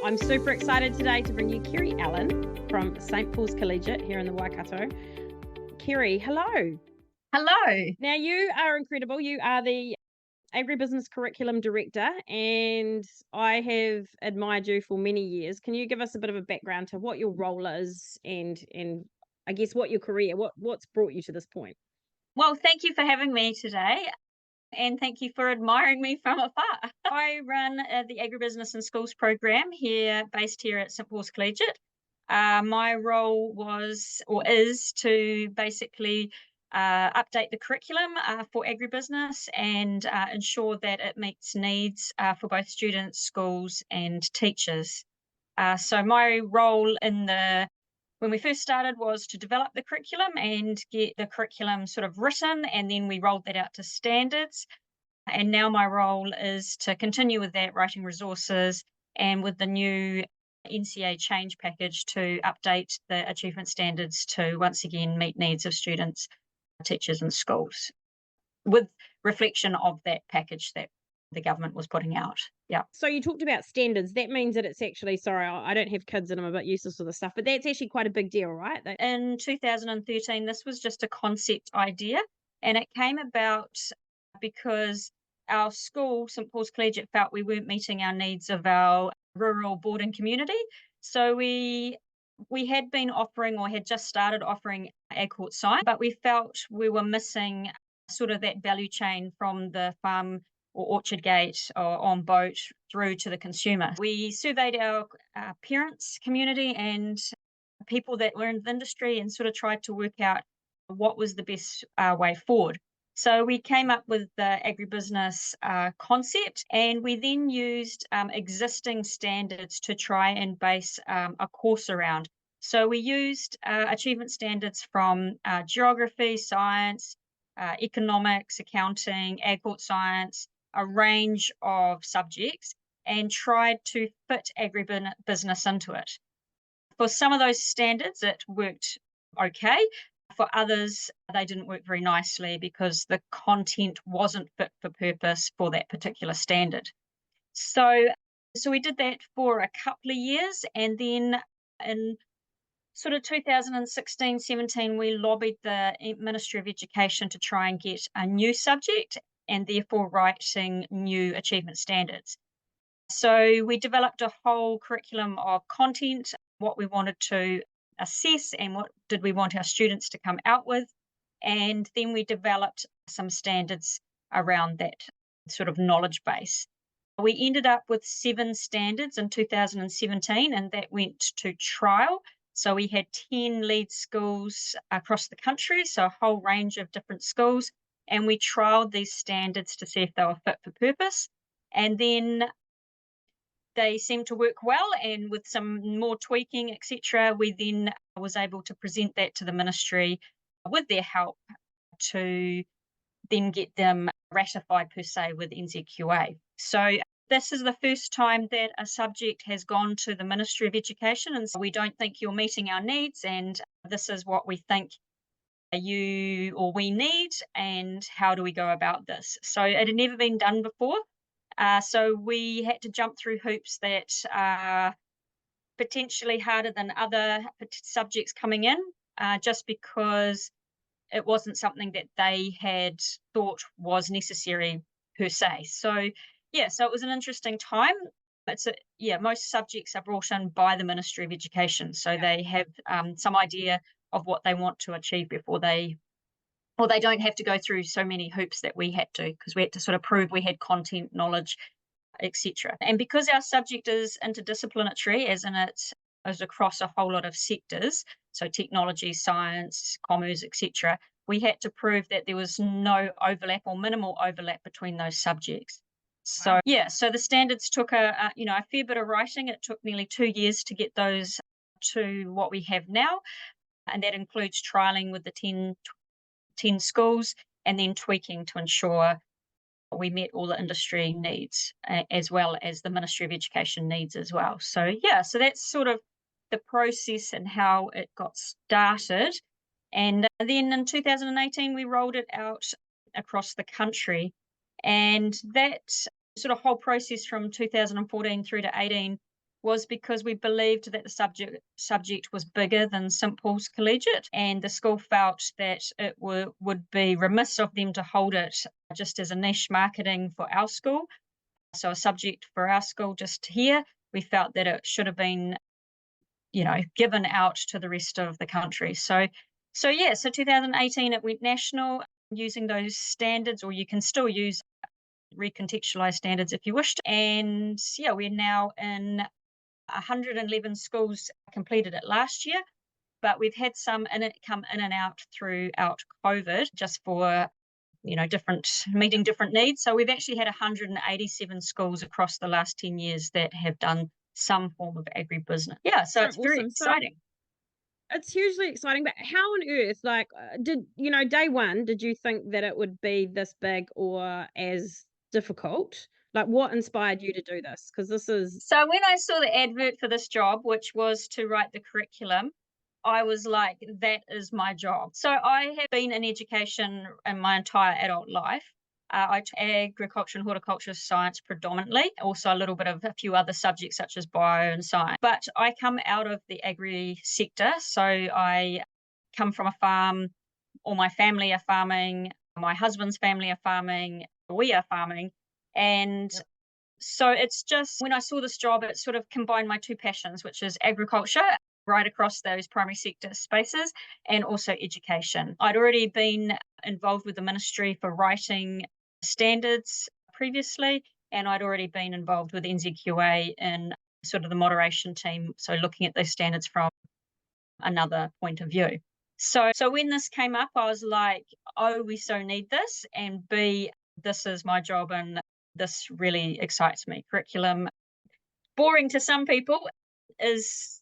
I'm super excited today to bring you Kerry Allen from St. Paul's Collegiate here in the Waikato. Kerry, hello. Hello. Now, you are incredible. You are the Agri-Business Curriculum Director, and I have admired you for many years. Can you give us a bit of a background to what your role is and I guess what your career, what's brought you to this point? Well, thank you for having me today, and thank you for admiring me from afar. I run the Agribusiness in Schools program based here at St. Paul's Collegiate. My role was or is to basically update the curriculum for agribusiness and ensure that it meets needs for both students, schools, and teachers. So my role when we first started was to develop the curriculum and get the curriculum sort of written, and then we rolled that out to standards. And now my role is to continue with that, writing resources, and with the new NCA change package to update the achievement standards to once again meet needs of students, teachers, and schools, with reflection of that package that the government was putting out. Yeah. So you talked about standards. That means that it's actually, sorry, I don't have kids and I'm a bit useless with this stuff, but that's actually quite a big deal, right? In 2013, this was just a concept idea, and it came about because our school, St. Paul's Collegiate, felt we weren't meeting our needs of our rural boarding community. So we had been offering or had just started offering ag court science, but we felt we were missing sort of that value chain from the farm or orchard gate or on boat through to the consumer. We surveyed our parents community and people that were in the industry and sort of tried to work out what was the best way forward. So we came up with the agribusiness concept, and we then used existing standards to try and base a course around. So we used achievement standards from geography, science, economics, accounting, ag court science, a range of subjects, and tried to fit agribusiness into it. For some of those standards, it worked okay. For others, they didn't work very nicely because the content wasn't fit for purpose for that particular standard. So we did that for a couple of years, and then in sort of 2016, 17, we lobbied the Ministry of Education to try and get a new subject and therefore writing new achievement standards. So we developed a whole curriculum of content, what we wanted to assess and what did we want our students to come out with. And then we developed some standards around that sort of knowledge base. We ended up with 7 standards in 2017, and that went to trial. So we had 10 lead schools across the country, so a whole range of different schools, and we trialed these standards to see if they were fit for purpose. And then they seemed to work well, and with some more tweaking, etc., we then was able to present that to the ministry with their help to then get them ratified per se with NZQA. So this is the first time that a subject has gone to the Ministry of Education and said, we don't think you're meeting our needs, and this is what we think you or we need, and how do we go about this? So it had never been done before. So we had to jump through hoops that are potentially harder than other subjects coming in, just because it wasn't something that they had thought was necessary per se. So so it was an interesting time. Most subjects are brought in by the Ministry of Education, so they have some idea of what they want to achieve before they don't have to go through so many hoops that we had to, because we had to sort of prove we had content, knowledge, etc. And because our subject is interdisciplinary, as in it is across a whole lot of sectors, so technology, science, commerce, etc., we had to prove that there was no overlap or minimal overlap between those subjects. So so the standards took a fair bit of writing. It took nearly 2 years to get those to what we have now, and that includes trialing with the 10 schools and then tweaking to ensure we met all the industry needs as well as the Ministry of Education needs as well. So so that's sort of the process and how it got started. And then in 2018, we rolled it out across the country. And that sort of whole process from 2014 through to 18 was because we believed that the subject was bigger than St Paul's Collegiate, and the school felt that it would be remiss of them to hold it just as a niche marketing for our school. So a subject for our school just here, we felt that it should have been, given out to the rest of the country. So 2018 it went national using those standards, or you can still use recontextualized standards if you wished. And yeah, we're now in 111 schools completed it last year, but we've had some in it come in and out throughout COVID just for meeting different needs. So we've actually had 187 schools across the last 10 years that have done some form of agribusiness. Yeah, so Oh, it's very awesome. So exciting. it's hugely exciting, but how on earth, like, did day one, did you think that it would be this big or as difficult? Like, what inspired you to do this? Because this is So when I saw the advert for this job, which was to write the curriculum, I was like, that is my job. So I have been in education in my entire adult life. I took agriculture and horticulture science predominantly, also a little bit of a few other subjects such as bio and science. But I come out of the agri sector. So I come from a farm, all my family are farming, my husband's family are farming, we are farming. And so it's just when I saw this job, it sort of combined my two passions, which is agriculture right across those primary sector spaces and also education. I'd already been involved with the ministry for writing standards previously, and I'd already been involved with NZQA in sort of the moderation team. So looking at those standards from another point of view. So when this came up, I was like, oh, we so need this. And B, this is my job and this really excites me. Curriculum, boring to some people, is,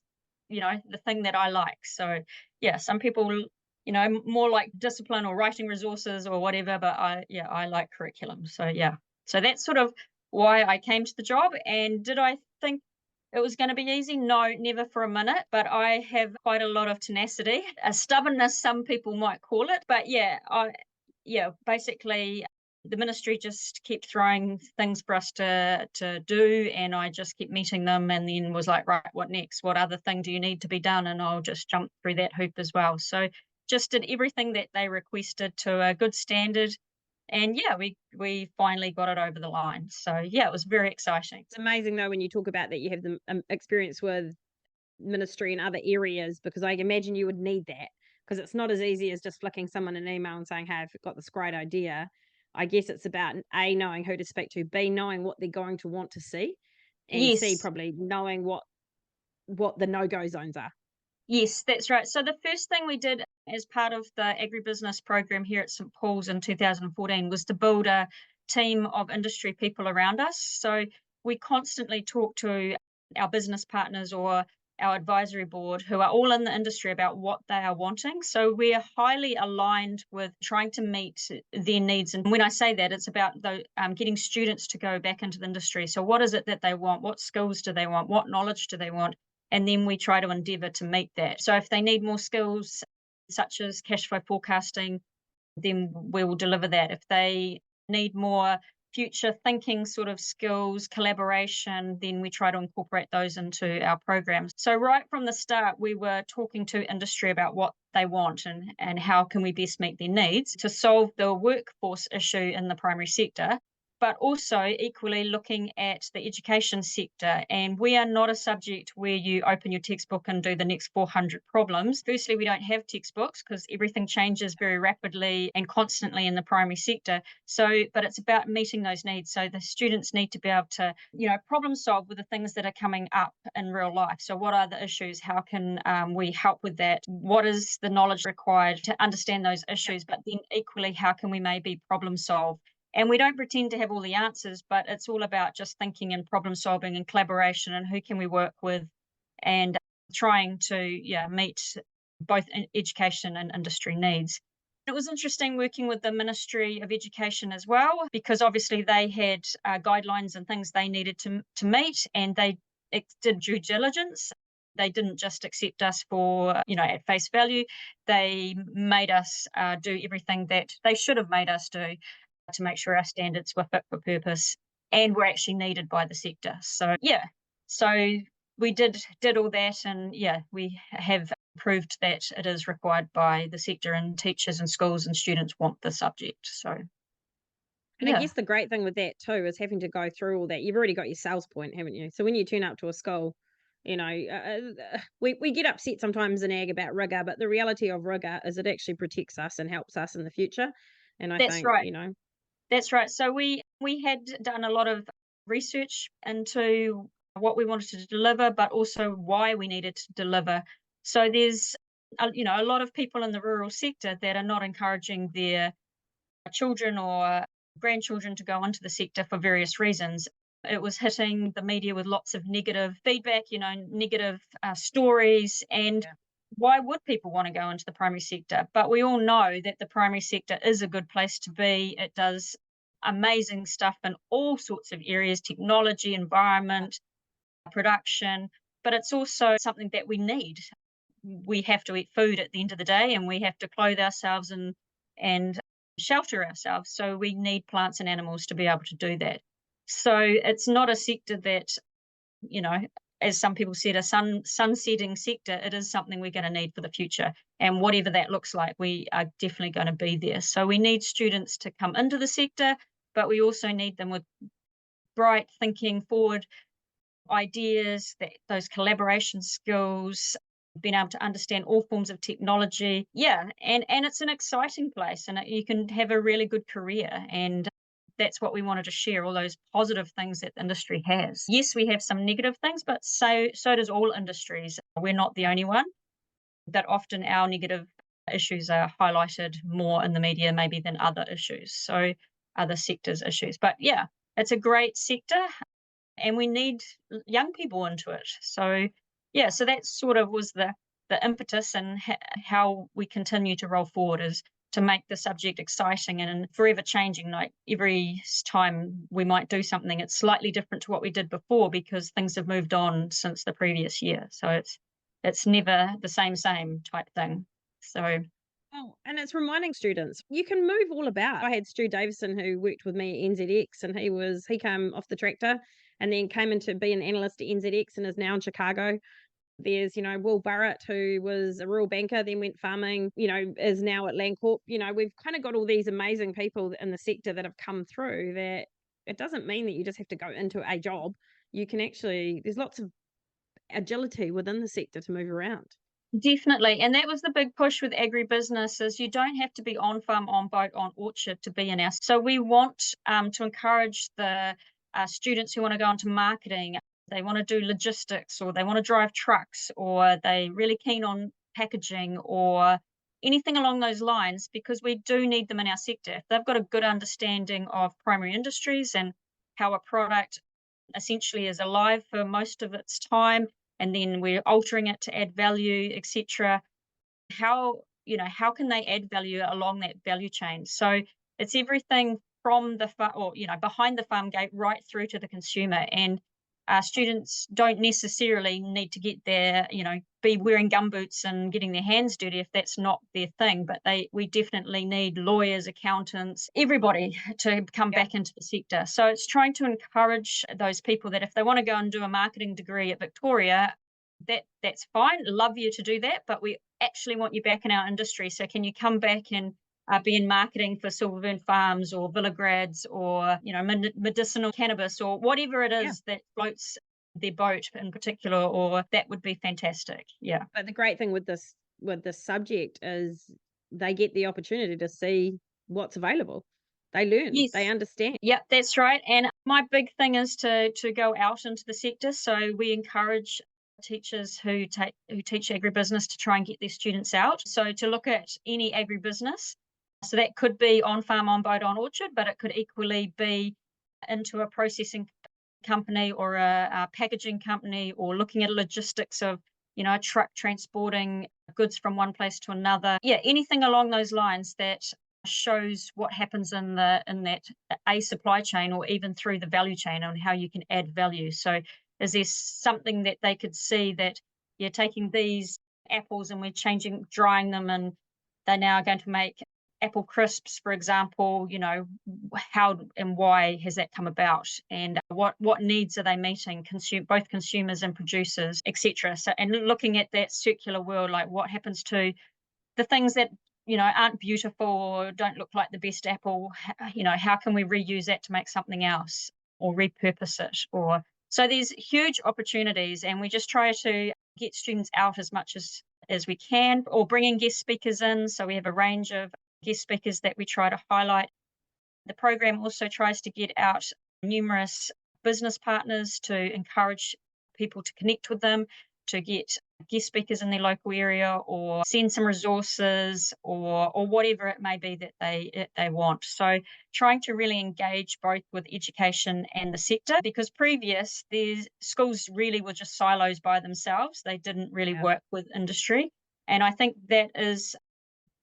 the thing that I like. So yeah, some people, more like discipline or writing resources or whatever, but I like curriculum. So yeah. So that's sort of why I came to the job. And did I think it was going to be easy? No, never for a minute. But I have quite a lot of tenacity, a stubbornness, some people might call it. But basically, the ministry just kept throwing things for us to do, and I just kept meeting them, and then was like, right, what next? What other thing do you need to be done? And I'll just jump through that hoop as well. So just did everything that they requested to a good standard. And yeah, we finally got it over the line. So yeah, it was very exciting. it's amazing though when you talk about that you have the experience with ministry in other areas, because I imagine you would need that, because it's not as easy as just flicking someone an email and saying, hey, I've got this great idea. I guess it's about A, knowing who to speak to, B, knowing what they're going to want to see, and C, Yes. probably knowing what the no-go zones are. Yes, that's right. So the first thing we did as part of the agribusiness program here at St Paul's in 2014 was to build a team of industry people around us. So we constantly talk to our business partners or our advisory board who are all in the industry about what they are wanting. So we're highly aligned with trying to meet their needs. And when I say that, it's about getting students to go back into the industry. So what is it that they want? What skills do they want? What knowledge do they want? And then we try to endeavour to meet that. So if they need more skills such as cash flow forecasting, then we will deliver that. If they need more future thinking sort of skills, collaboration, then we try to incorporate those into our programs. So right from the start, we were talking to industry about what they want and how can we best meet their needs to solve the workforce issue in the primary sector, but also equally looking at the education sector. And we are not a subject where you open your textbook and do the next 400 problems. Firstly, we don't have textbooks because everything changes very rapidly and constantly in the primary sector. But it's about meeting those needs. So the students need to be able to, problem solve with the things that are coming up in real life. So what are the issues? How can we help with that? What is the knowledge required to understand those issues? But then equally, how can we maybe problem solve? And we don't pretend to have all the answers, but it's all about just thinking and problem solving and collaboration and who can we work with, and trying to meet both education and industry needs. It was interesting working with the Ministry of Education as well, because obviously they had guidelines and things they needed to meet, and they did due diligence. They didn't just accept us for, at face value. They made us do everything that they should have made us do to make sure our standards were fit for purpose and were actually needed by the sector. So we did all that, and yeah, we have proved that it is required by the sector, and teachers and schools and students want the subject. So And I yeah, guess the great thing with that too is having to go through all that. You've already got your sales point, haven't you? So when you turn up to a school, we get upset sometimes in ag about rigor, but the reality of rigor is it actually protects us and helps us in the future. And I that's think, right. That's right. So we had done a lot of research into what we wanted to deliver, but also why we needed to deliver. So there's a lot of people in the rural sector that are not encouraging their children or grandchildren to go into the sector for various reasons. It was hitting the media with lots of negative feedback, negative stories, and Yeah. why would people want to go into the primary sector? But we all know that the primary sector is a good place to be. It does amazing stuff in all sorts of areas: technology, environment, production, but it's also something that we need. We have to eat food at the end of the day, and we have to clothe ourselves and shelter ourselves. So we need plants and animals to be able to do that. So it's not a sector that, you know, as some people said, a sunsetting sector. It is something we're going to need for the future. And whatever that looks like, we are definitely going to be there. So we need students to come into the sector, but we also need them with bright thinking, forward ideas, that those collaboration skills, being able to understand all forms of technology. Yeah, and it's an exciting place, and you can have a really good career. And that's what we wanted to share, all those positive things that the industry has. Yes, we have some negative things, but so does all industries. We're not the only one, but often our negative issues are highlighted more in the media maybe than other issues. So other sectors' issues. But yeah, it's a great sector, and we need young people into it. So yeah, so that sort of was the impetus, and how we continue to roll forward is to make the subject exciting and forever changing. Like every time we might do something, it's slightly different to what we did before because things have moved on since the previous year. So it's never the same type thing. So Oh, and it's reminding students you can move all about. I had Stu Davison who worked with me at NZX, and he came off the tractor and then came into be an analyst at NZX and is now in Chicago. There's, Will Barrett, who was a rural banker, then went farming, is now at Landcorp. We've kind of got all these amazing people in the sector that have come through that it doesn't mean that you just have to go into a job. You can actually, there's lots of agility within the sector to move around. definitely, and that was the big push with agribusiness, is you don't have to be on farm, on boat, on orchard to be in our. So we want to encourage the students who want to go into marketing. They want to do logistics, or they want to drive trucks, or they really keen on packaging, or anything along those lines, because we do need them in our sector. If they've got a good understanding of primary industries and how a product essentially is alive for most of its time, and then we're altering it to add value, etc. How can they add value along that value chain? So it's everything from the behind the farm gate right through to the consumer. And students don't necessarily need to get their, be wearing gumboots and getting their hands dirty if that's not their thing. But we definitely need lawyers, accountants, everybody to come Yeah. back into the sector. So it's trying to encourage those people that if they want to go and do a marketing degree at Victoria, that's fine. Love you to do that, but we actually want you back in our industry. So can you come back and be in marketing for Silverburn Farms or Villagrads, or medicinal cannabis, or whatever it Yeah. is that floats their boat in particular, or that would be fantastic. Yeah. But the great thing with this subject is they get the opportunity to see what's available. They learn, they Yes. understand. Yep, that's right. And my big thing is to go out into the sector. So we encourage teachers who teach agribusiness to try and get their students out. So to look at any agribusiness. So that could be on farm, on boat, on orchard, but it could equally be into a processing company, or a packaging company, or looking at logistics of, a truck transporting goods from one place to another. Yeah, anything along those lines that shows what happens in that a supply chain, or even through the value chain, on how you can add value. So is there something that they could see that you're taking these apples and we're drying them, and they're now going to make apple crisps, for example, how and why has that come about, and what needs are they meeting, both consumers and producers, etc. So, and looking at that circular world, like what happens to the things that aren't beautiful or don't look like the best apple. How can we reuse that to make something else or repurpose it? Or so there's huge opportunities, and we just try to get students out as much as we can, or bringing guest speakers in. So we have a range of guest speakers that we try to highlight. The program also tries to get out numerous business partners to encourage people to connect with them, to get guest speakers in their local area, or send some resources, or whatever it may be that they want. So trying to really engage both with education and the sector, because these schools really were just silos by themselves. They didn't really Yeah. work with industry. And I think that is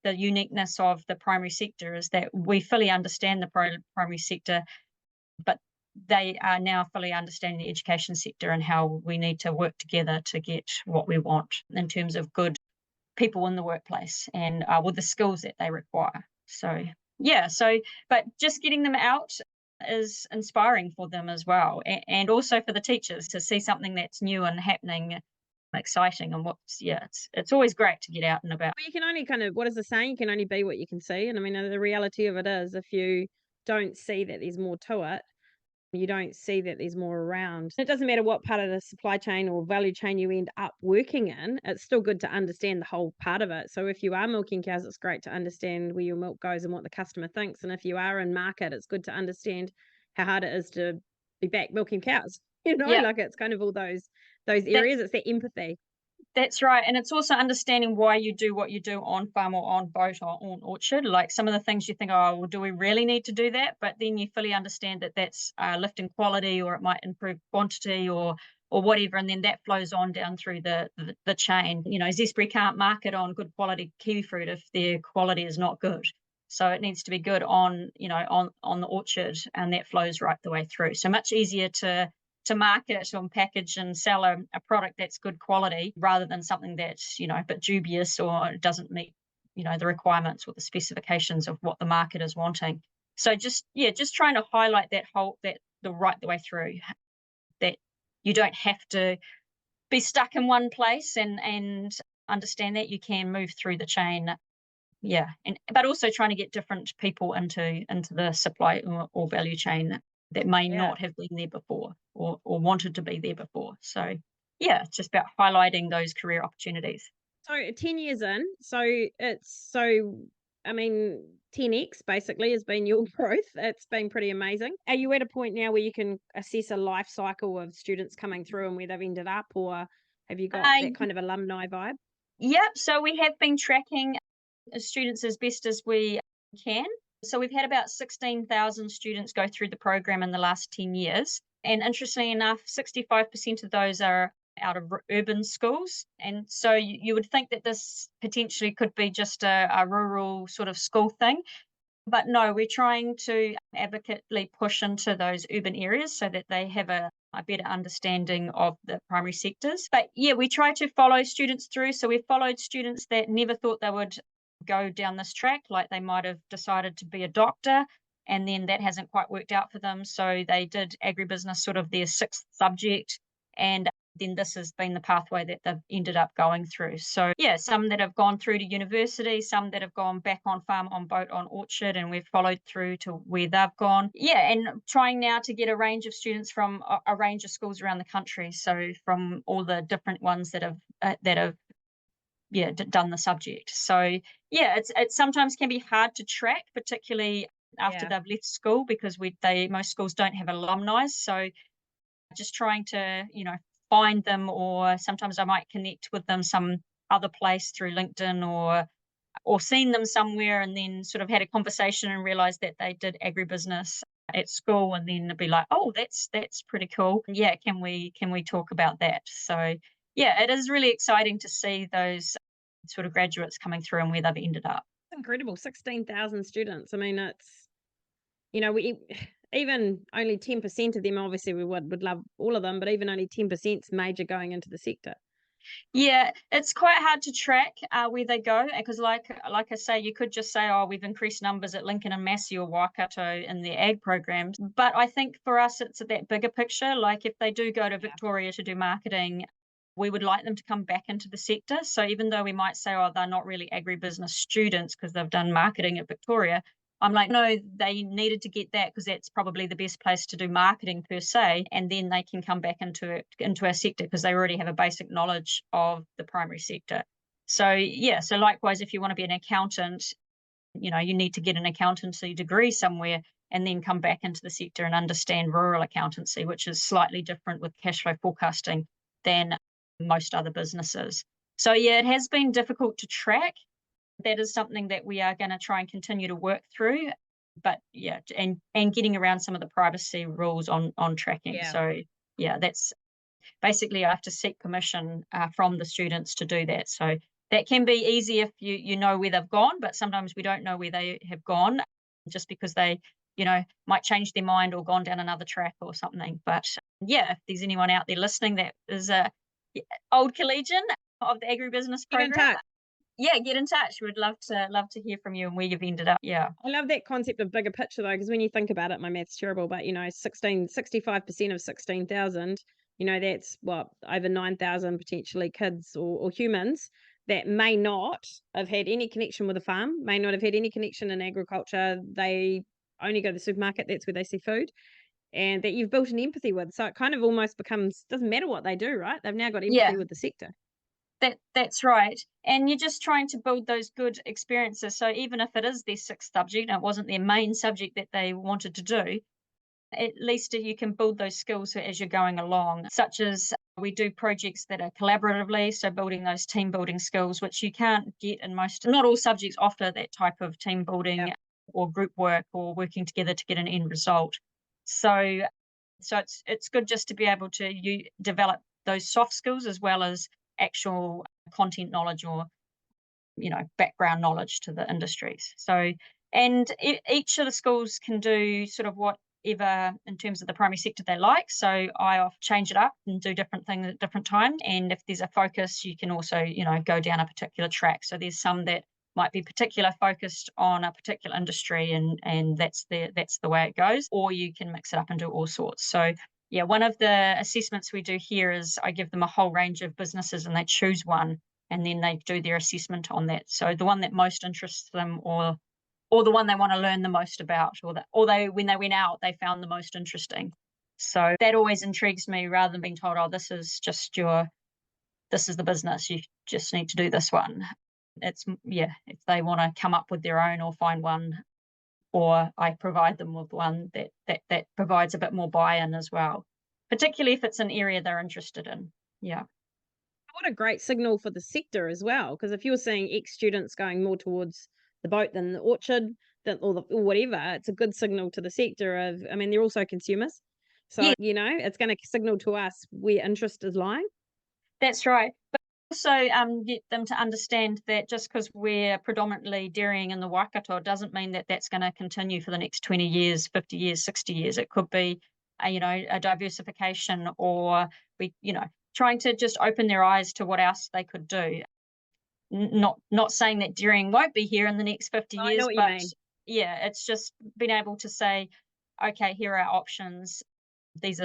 the uniqueness of the primary sector, is that we fully understand the primary sector, but they are now fully understanding the education sector and how we need to work together to get what we want in terms of good people in the workplace and with the skills that they require. So, yeah, but just getting them out is inspiring for them as well, and also for the teachers to see something that's new and happening, exciting. And it's always great to get out and about. Well, you can only what is the saying? You can only be what you can see. And I mean, the reality of it is, if you don't see that there's more to it, you don't see that there's more around. It doesn't matter what part of the supply chain or value chain you end up working in, it's still good to understand the whole part of it. So if you are milking cows, it's great to understand where your milk goes and what the customer thinks. And if you are in market, it's good to understand how hard it is to be back milking cows. Yeah, Like it's kind of all those areas. that's It's that empathy. That's right, and it's also understanding why you do what you do on farm or on boat or on orchard. Like some of the things you think, oh, well, do we really need to do that? But then you fully understand that that's lifting quality, or it might improve quantity, or whatever, and then that flows on down through the chain. Zespri can't market on good quality kiwi fruit if their quality is not good. So it needs to be good on the orchard, and that flows right the way through. So much easier to market or package and sell a product that's good quality, rather than something that's a bit dubious or doesn't meet the requirements or the specifications of what the market is wanting. So just trying to highlight the way through, that you don't have to be stuck in one place, and understand that you can move through the chain. Yeah, but also trying to get different people into the supply or value chain that may Yeah. not have been there before, or wanted to be there before. So, yeah, it's just about highlighting those career opportunities. So 10 years in, I mean, 10x basically has been your growth. It's been pretty amazing. Are you at a point now where you can assess a life cycle of students coming through and where they've ended up, or have you got Uh, that kind of alumni vibe? yep, so we have been tracking students as best as we can. So we've had about 16,000 students go through the program in the last 10 years. And interestingly enough, 65% of those are out of urban schools. And so you would think that this potentially could be just a rural sort of school thing. But no, we're trying to advocately push into those urban areas so that they have a better understanding of the primary sectors. But yeah, we try to follow students through. So we've followed students that never thought they would go down this track, like they might have decided to be a doctor, and then that hasn't quite worked out for them. So they did agribusiness, sort of their sixth subject, and then this has been the pathway that they've ended up going through. So yeah, some that have gone through to university, some that have gone back on farm, on boat, on orchard, and we've followed through to where they've gone. Yeah, and trying now to get a range of students from a range of schools around the country. So from all the different ones that have done the subject. So yeah, it sometimes can be hard to track, particularly after Yeah. they've left school, because most schools don't have alumni. So just trying to find them, or sometimes I might connect with them some other place through LinkedIn, or seen them somewhere, and then sort of had a conversation and realized that they did agribusiness at school, and then be like, oh, that's pretty cool. Yeah, can we talk about that? So yeah, it is really exciting to see those sort of graduates coming through and where they've ended up. Incredible. 16,000 students. I mean, we even only 10% of them, obviously we would love all of them, but even only 10% is major going into the sector. Yeah, it's quite hard to track where they go because, like I say, you could just say, "Oh, we've increased numbers at Lincoln and Massey or Waikato in their ag programs." But I think for us, it's that bigger picture. Like if they do go to Yeah. Victoria to do marketing, we would like them to come back into the sector. So even though we might say, "Oh, they're not really agribusiness students because they've done marketing at Victoria," I'm like, no, they needed to get that because that's probably the best place to do marketing per se, and then they can come back into our sector because they already have a basic knowledge of the primary sector. So yeah, so likewise, if you want to be an accountant, you need to get an accountancy degree somewhere and then come back into the sector and understand rural accountancy, which is slightly different with cash flow forecasting than most other businesses. So yeah, it has been difficult to track. That is something that we are going to try and continue to work through. But yeah, and getting around some of the privacy rules on tracking. Yeah. So yeah, that's basically I have to seek permission from the students to do that. So that can be easy if you know where they've gone, but sometimes we don't know where they have gone just because they might change their mind or gone down another track or something. But yeah, if there's anyone out there listening that is a old collegian of the agribusiness Get in program, touch. yeah, get in touch. We'd love to hear from you and where you've ended up. Yeah. I love that concept of bigger picture though, because when you think about it, my math's terrible, but 65% of 16,000, that's what, over 9,000 potentially kids or humans that may not have had any connection with a farm, may not have had any connection in agriculture. They only go to the supermarket, that's where they see food, and that you've built an empathy with. So it kind of almost becomes, doesn't matter what they do, right? They've now got Yeah, empathy with the sector. that's right. And you're just trying to build those good experiences. So even if it is their sixth subject and it wasn't their main subject that they wanted to do, at least you can build those skills as you're going along, such as we do projects that are collaboratively, so building those team building skills, which you can't get in not all subjects offer that type of team Yeah. building or group work or working together to get an end result. So it's good just to be able to develop those soft skills as well as actual content knowledge or background knowledge to the industries. So and each of the schools can do sort of whatever in terms of the primary sector they like. So I often change it up and do different things at different times. And if there's a focus, you can also go down a particular track. So there's some that might be particular focused on a particular industry, and that's the way it goes. Or you can mix it up and do all sorts. So yeah, one of the assessments we do here is I give them a whole range of businesses and they choose one and then they do their assessment on that. So the one that most interests them or the one they want to learn the most about or they when they went out they found the most interesting. So that always intrigues me rather than being told, oh, this is the business, you just need to do this one. It's if they want to come up with their own or find one, or I provide them with one that provides a bit more buy-in as well, particularly if it's an area they're interested in. Yeah. What a great signal for the sector as well, because if you're seeing ex-students going more towards the boat than the orchard, or whatever, it's a good signal to the sector of, I mean, they're also consumers. So, Yeah, it's going to signal to us where interest is lying. that's right. But also get them to understand that just because we're predominantly dairying in the Waikato doesn't mean that that's going to continue for the next 20 years, 50 years, 60 years. It could be, a diversification or trying to just open their eyes to what else they could do. Not saying that dairying won't be here in the next 50 I know years, what you but mean. yeah, it's just being able to say, okay, here are our options. These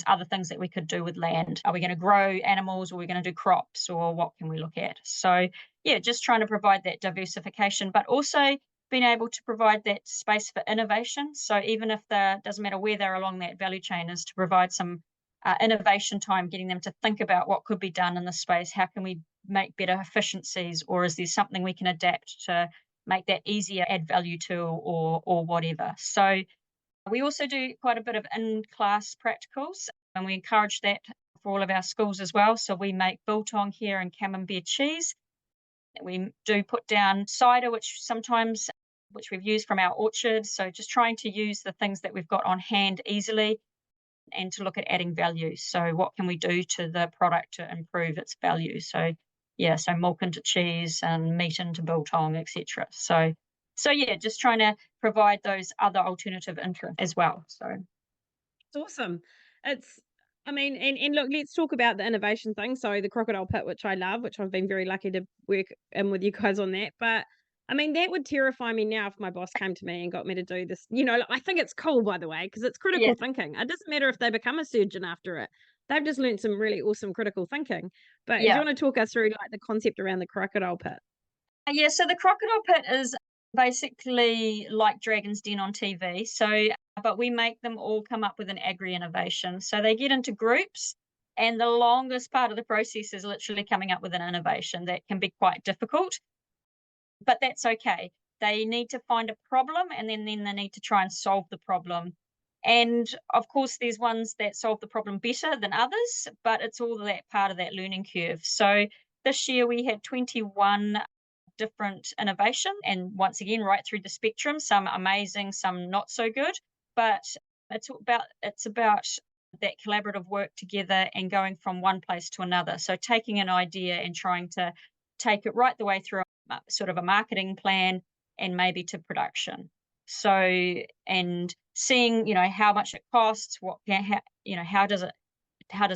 other things that we could do with land. Are we going to grow animals, or are we going to do crops, or what can we look at? So yeah, just trying to provide that diversification, but also being able to provide that space for innovation. So even if doesn't matter where they're along that value chain, is to provide some innovation time, getting them to think about what could be done in the space. How can we make better efficiencies, or is there something we can adapt to make that easier, add value to, or whatever. So we also do quite a bit of in-class practicals, and we encourage that for all of our schools as well. So we make biltong here and camembert cheese. We do put down cider, which we've used from our orchard. So just trying to use the things that we've got on hand easily and to look at adding value. So what can we do to the product to improve its value? So yeah, so milk into cheese and meat into biltong, etc. So yeah, just trying to provide those other alternative interests as well. So It's awesome. It's I mean, and look, let's talk about the innovation thing. So the crocodile pit, which I love, which I've been very lucky to work in with you guys on that. But I mean, that would terrify me now if my boss came to me and got me to do this. I think it's cool, by the way, because it's Yeah, critical thinking. It doesn't matter if they become a surgeon after it. They've just learned some really awesome critical thinking. But do you yeah. want to talk us through like the concept around the crocodile pit? Yeah, so the crocodile pit is basically like Dragon's Den on TV. So, but we make them all come up with an agri innovation. So they get into groups, and the longest part of the process is literally coming up with an innovation that can be quite difficult, but that's okay. They need to find a problem, and then they need to try and solve the problem. And of course, there's ones that solve the problem better than others, but it's all that part of that learning curve. So this year we had 21 different innovation, and once again right through the spectrum, some amazing, some not so good, but it's about that collaborative work together and going from one place to another. So taking an idea and trying to take it right the way through sort of a marketing plan and maybe to production. So, and seeing, how much it costs, how does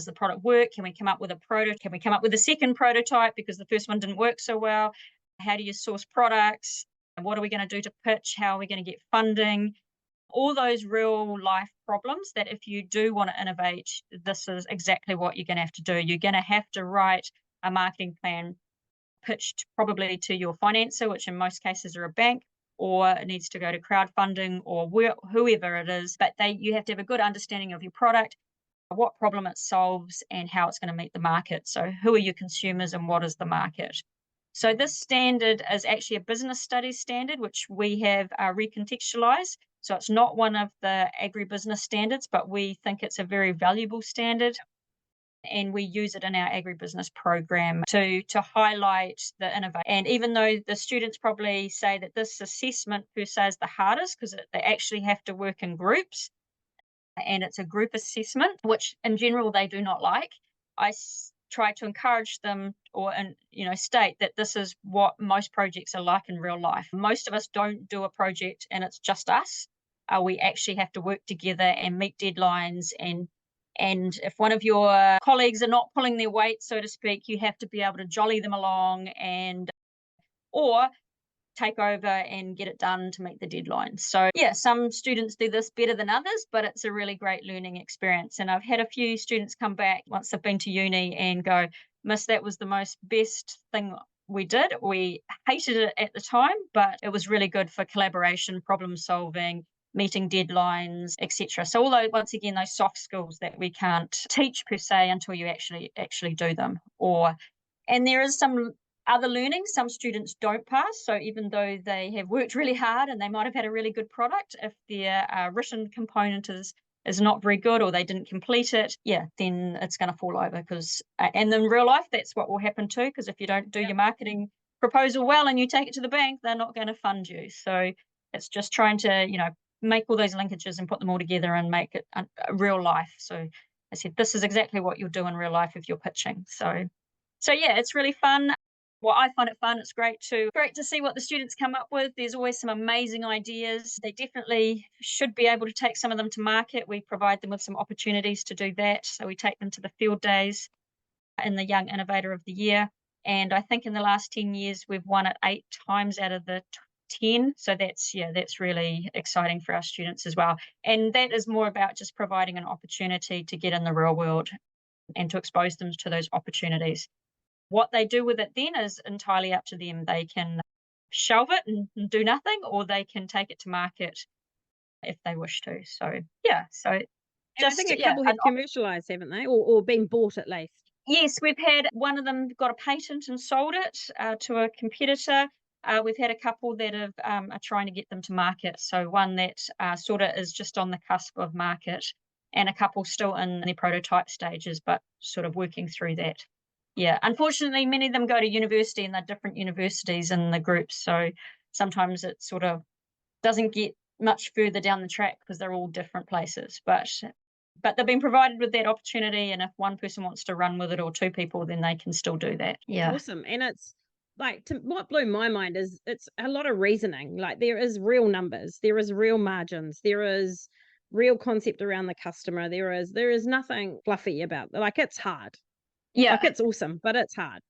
the product work? Can we come up with a prototype? Can we come up with a second prototype because the first one didn't work so well? How do you source products? What are we going to do to pitch? How are we going to get funding? All those real life problems that if you do want to innovate, this is exactly what you're going to have to do. You're going to have to write a marketing plan pitched probably to your financer, which in most cases are a bank, or it needs to go to crowdfunding or whoever it is. But you have to have a good understanding of your product, what problem it solves, and how it's going to meet the market. So, who are your consumers and what is the market? So, this standard is actually a business studies standard, which we have recontextualized. So, it's not one of the agribusiness standards, but we think it's a very valuable standard. And we use it in our agribusiness program to highlight the innovation. And even though the students probably say that this assessment per se is the hardest because they actually have to work in groups, and it's a group assessment, which in general they do not like. I try to encourage them and state that this is what most projects are like in real life. Most of us don't do a project and it's just us. We actually have to work together and meet deadlines, and if one of your colleagues are not pulling their weight, so to speak, you have to be able to jolly them along or take over and get it done to meet the deadline. So yeah, some students do this better than others, but it's a really great learning experience. And I've had a few students come back once they've been to uni and go, Miss, that was the most best thing we did. We hated it at the time, but it was really good for collaboration, problem solving, meeting deadlines, etc. So although once again, those soft skills that we can't teach per se until you actually do them. And there is some other learning. Some students don't pass. So even though they have worked really hard and they might have had a really good product, if their written component is not very good or they didn't complete it, yeah, then it's going to fall over because, and in real life, that's what will happen too. Because if you don't do your marketing proposal well and you take it to the bank, they're not going to fund you. So it's just trying to, make all those linkages and put them all together and make it a real life. So I said, this is exactly what you'll do in real life if you're pitching. So yeah, it's really fun. Well, I find it fun. It's great to see what the students come up with. There's always some amazing ideas. They definitely should be able to take some of them to market. We provide them with some opportunities to do that. So we take them to the field days in the Young Innovator of the Year. And I think in the last 10 years, we've won it 8 times out of the 10. So that's really exciting for our students as well. And that is more about just providing an opportunity to get in the real world and to expose them to those opportunities. What they do with it then is entirely up to them. They can shelve it and do nothing, or they can take it to market if they wish to. So yeah, so And I think just a couple have commercialized, haven't they? Or been bought at least. yes, we've had one of them got a patent and sold it to a competitor. We've had a couple that are trying to get them to market. So one that sort of is just on the cusp of market, and a couple still in the prototype stages, but sort of working through that. Yeah, unfortunately, many of them go to university and they're different universities in the groups. So sometimes it sort of doesn't get much further down the track because they're all different places. But they've been provided with that opportunity, and if one person wants to run with it or 2 people, then they can still do that. Yeah. Awesome. And it's like what blew my mind is it's a lot of reasoning. Like there is real numbers, there is real margins, there is real concept around the customer. There is nothing fluffy about it. Like, it's hard. Like, Yeah, it's awesome, but it's hard.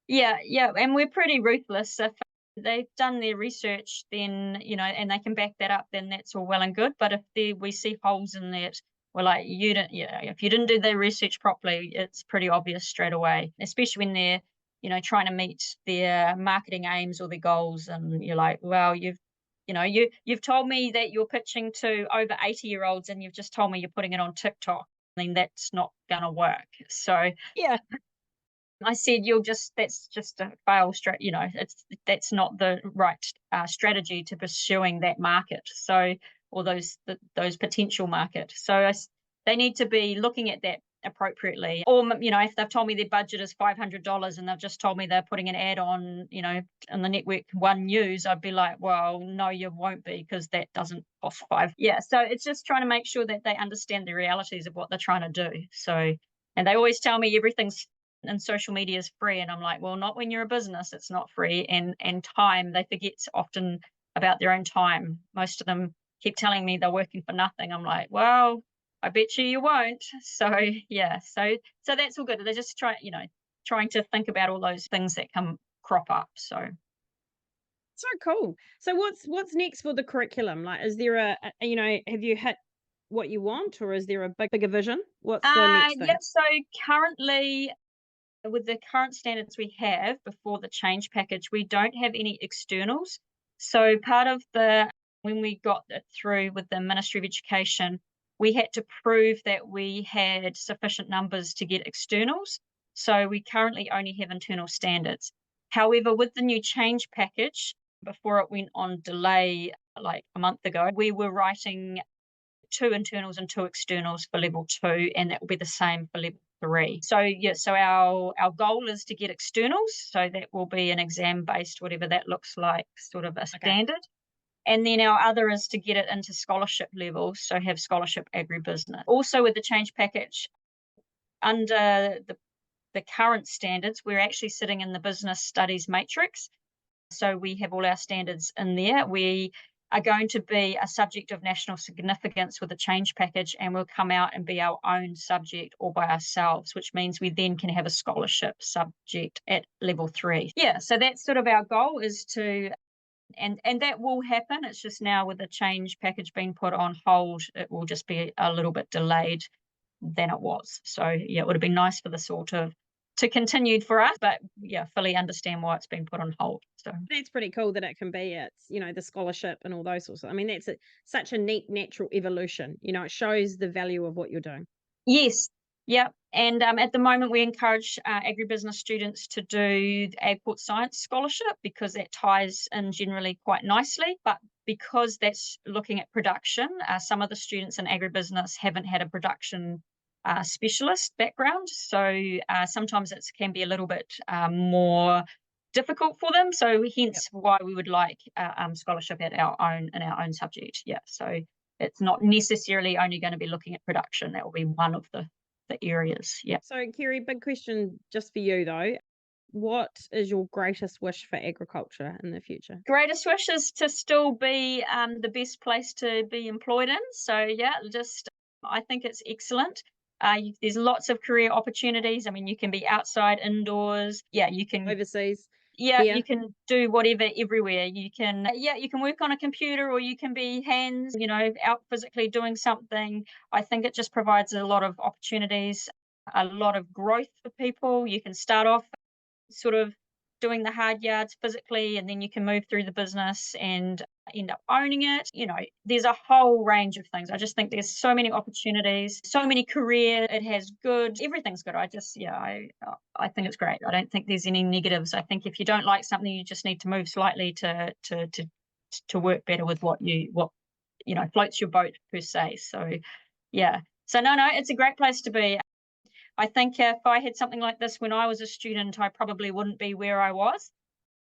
yeah, and we're pretty ruthless. If they've done their research, then, and they can back that up, then that's all well and good. But if we see holes in that, we're like, you didn't, if you didn't do their research properly, it's pretty obvious straight away, especially when they're, trying to meet their marketing aims or their goals. And you're like, well, you've told me that you're pitching to over 80-year-olds and you've just told me you're putting it on TikTok. I mean, that's not going to work. So Yeah. I said, that's just a fail that's not the right strategy to pursuing that market. So, or those potential market. So they need to be looking at that appropriately. Or, if they've told me their budget is $500 and they've just told me they're putting an ad on, in the Network One News, I'd be like, well, no, you won't be, because that doesn't cost five. Yeah. So it's just trying to make sure that they understand the realities of what they're trying to do. So, and they always tell me everything's and social media is free, and I'm like, well, not when you're a business. It's not free. And time, they forget often about their own time. Most of them keep telling me they're working for nothing. I'm like, well, I bet you won't. So yeah, so that's all good. They're just trying to think about all those things that crop up. So So cool. So what's next for the curriculum? Like, is there have you hit what you want, or is there a bigger vision? What's the next yeah, thing? so currently, with the current standards we have before the change package, we don't have any externals. So part of when we got it through with the Ministry of Education, we had to prove that we had sufficient numbers to get externals. So we currently only have internal standards. However, with the new change package, before it went on delay like a month ago, we were writing 2 internals and 2 externals for level 2, and that will be the same for level 3. So yeah, so our goal is to get externals, so that will be an exam-based, whatever that looks like, sort of a Okay. standard. And then our other is to get it into scholarship level, so have scholarship agribusiness. Also, with the change package, under the current standards, we're actually sitting in the business studies matrix. So we have all our standards in there. We are going to be a subject of national significance with the change package, and we'll come out and be our own subject all by ourselves, which means we then can have a scholarship subject at level 3. Yeah, so that's sort of our goal, is to, and that will happen. It's just now with the change package being put on hold, it will just be a little bit delayed than it was. So yeah, it would have been nice for the sort of to continue for us, but yeah, fully understand why it's been put on hold. So That's pretty cool that it can be. It's, the scholarship and all those sorts of. I mean, that's such a neat natural evolution. It shows the value of what you're doing. yes, yeah. And at the moment, we encourage agribusiness students to do the Agport Science Scholarship, because that ties in generally quite nicely. But because that's looking at production, some of the students in agribusiness haven't had a production specialist background. So sometimes it can be a little bit more difficult for them. So Yep. hence why we would like scholarship in our own subject. Yeah. So it's not necessarily only going to be looking at production. That will be one of the areas. Yeah. So, Kerry, big question just for you though. What is your greatest wish for agriculture in the future? Greatest wish is to still be the best place to be employed in. So yeah, just I think it's excellent. There's lots of career opportunities. I mean, you can be outside, indoors. Yeah, you can. Overseas, Yeah, you here. can do whatever everywhere. You can work on a computer, or you can be out physically doing something. I think it just provides a lot of opportunities, a lot of growth for people. You can start off sort of doing the hard yards physically, and then you can move through the business and end up owning it. There's a whole range of things. I just think there's so many opportunities, so many career. It has good, everything's good. I think it's great. I don't think there's any negatives. I think if you don't like something, you just need to move slightly to work better with what floats your boat per se. So yeah. So no, it's a great place to be. I think if I had something like this when I was a student, I probably wouldn't be where I was.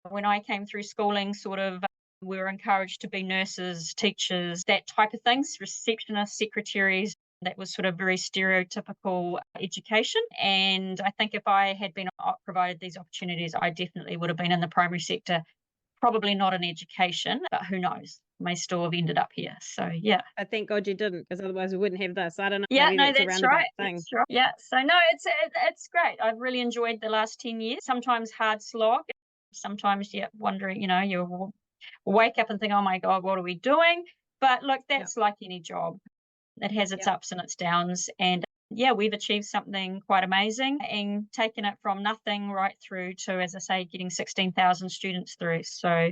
When I came through schooling, sort of, we were encouraged to be nurses, teachers, that type of things, receptionists, secretaries. That was sort of very stereotypical education. And I think if I had been provided these opportunities, I definitely would have been in the primary sector Probably not in education, but who knows? May still have ended up here. So yeah. I thank God you didn't, because otherwise we wouldn't have this. I don't know, Yeah, maybe no, that's a that's roundabout right. thing. That's right. Yeah. So no, it's great. I've really enjoyed the last 10 years. Sometimes hard slog. Sometimes, yeah, wondering, you wake up and think, oh my God, what are we doing? But look, Yeah. that's like any job. It has its Yeah. ups and its downs. And yeah, we've achieved something quite amazing and taken it from nothing right through to, as I say, getting 16,000 students through. So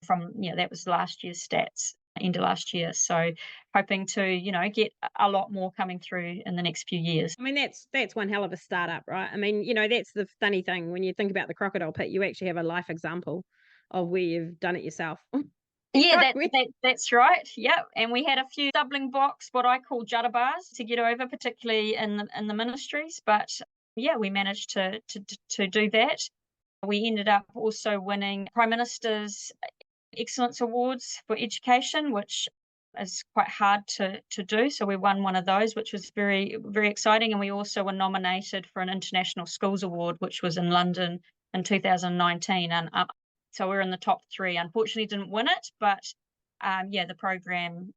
that was last year's stats, end of last year. So hoping to, get a lot more coming through in the next few years. I mean, that's one hell of a startup, right? I mean, that's the funny thing. When you think about the crocodile pit, you actually have a life example of where you've done it yourself. Yeah, Right? that's right. Yeah, and we had a few stumbling blocks, what I call judder bars, to get over, particularly in the ministries. But yeah, we managed to do that. We ended up also winning Prime Minister's Excellence Awards for Education, which is quite hard to do. So we won one of those, which was very, very exciting. And we also were nominated for an International Schools Award, which was in London in 2019. And so we're in the top 3. Unfortunately, didn't win it, but yeah, the program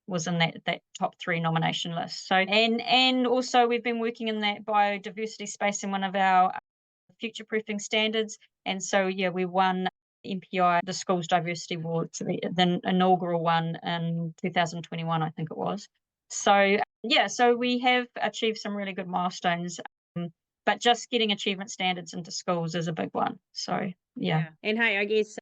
was in that top 3 nomination list. So and also we've been working in that biodiversity space in one of our future proofing standards. And so yeah, we won MPI, the Schools Diversity Award, the inaugural one in 2021, I think it was. So yeah, so we have achieved some really good milestones, but just getting achievement standards into schools is a big one. So yeah. And hey, I guess,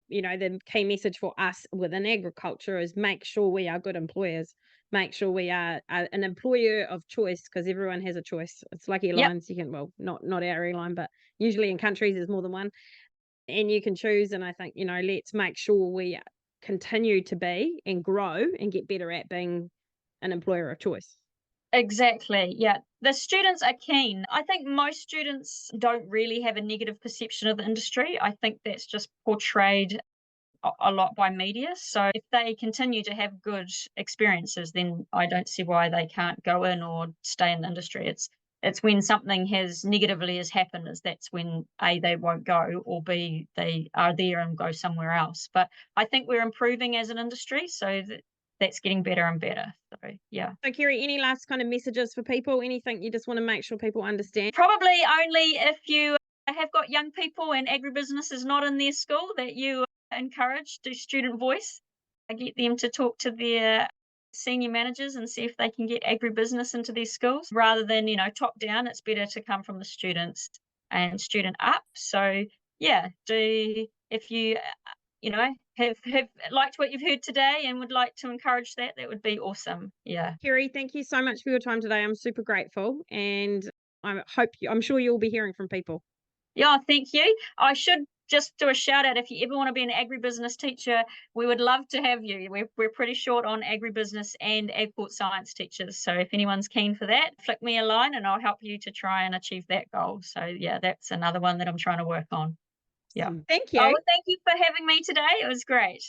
the key message for us within agriculture is make sure we are good employers. Make sure we are an employer of choice, because everyone has a choice. It's like Yep. airlines. You can, well, not our airline, but usually in countries there's more than one, and you can choose. And I think, let's make sure we continue to be and grow and get better at being an employer of choice. Exactly. Yeah. The students are keen. I think most students don't really have a negative perception of the industry. I think that's just portrayed a lot by media. So if they continue to have good experiences, then I don't see why they can't go in or stay in the industry. It's when something negatively has happened, is that's when A, they won't go, or B, they are there and go somewhere else. But I think we're improving as an industry, so that's getting better and better. So yeah. So, Kerry, any last kind of messages for people? Anything you just want to make sure people understand? Probably only if you have got young people and agribusiness is not in their school, that you encourage the student voice. Get them to talk to their senior managers and see if they can get agribusiness into their schools rather than, top down. It's better to come from the students and student up. So yeah, if you have liked what you've heard today and would like to encourage that, that would be awesome. Yeah. Kerry, thank you so much for your time today. I'm super grateful, and I'm sure you'll be hearing from people. Yeah, thank you. I should just do a shout out. If you ever want to be an agribusiness teacher, we would love to have you. We're pretty short on agribusiness and agport science teachers. So if anyone's keen for that, flick me a line and I'll help you to try and achieve that goal. So yeah, that's another one that I'm trying to work on. Yeah. Thank Oh, you. well, thank you for having me today. It was great.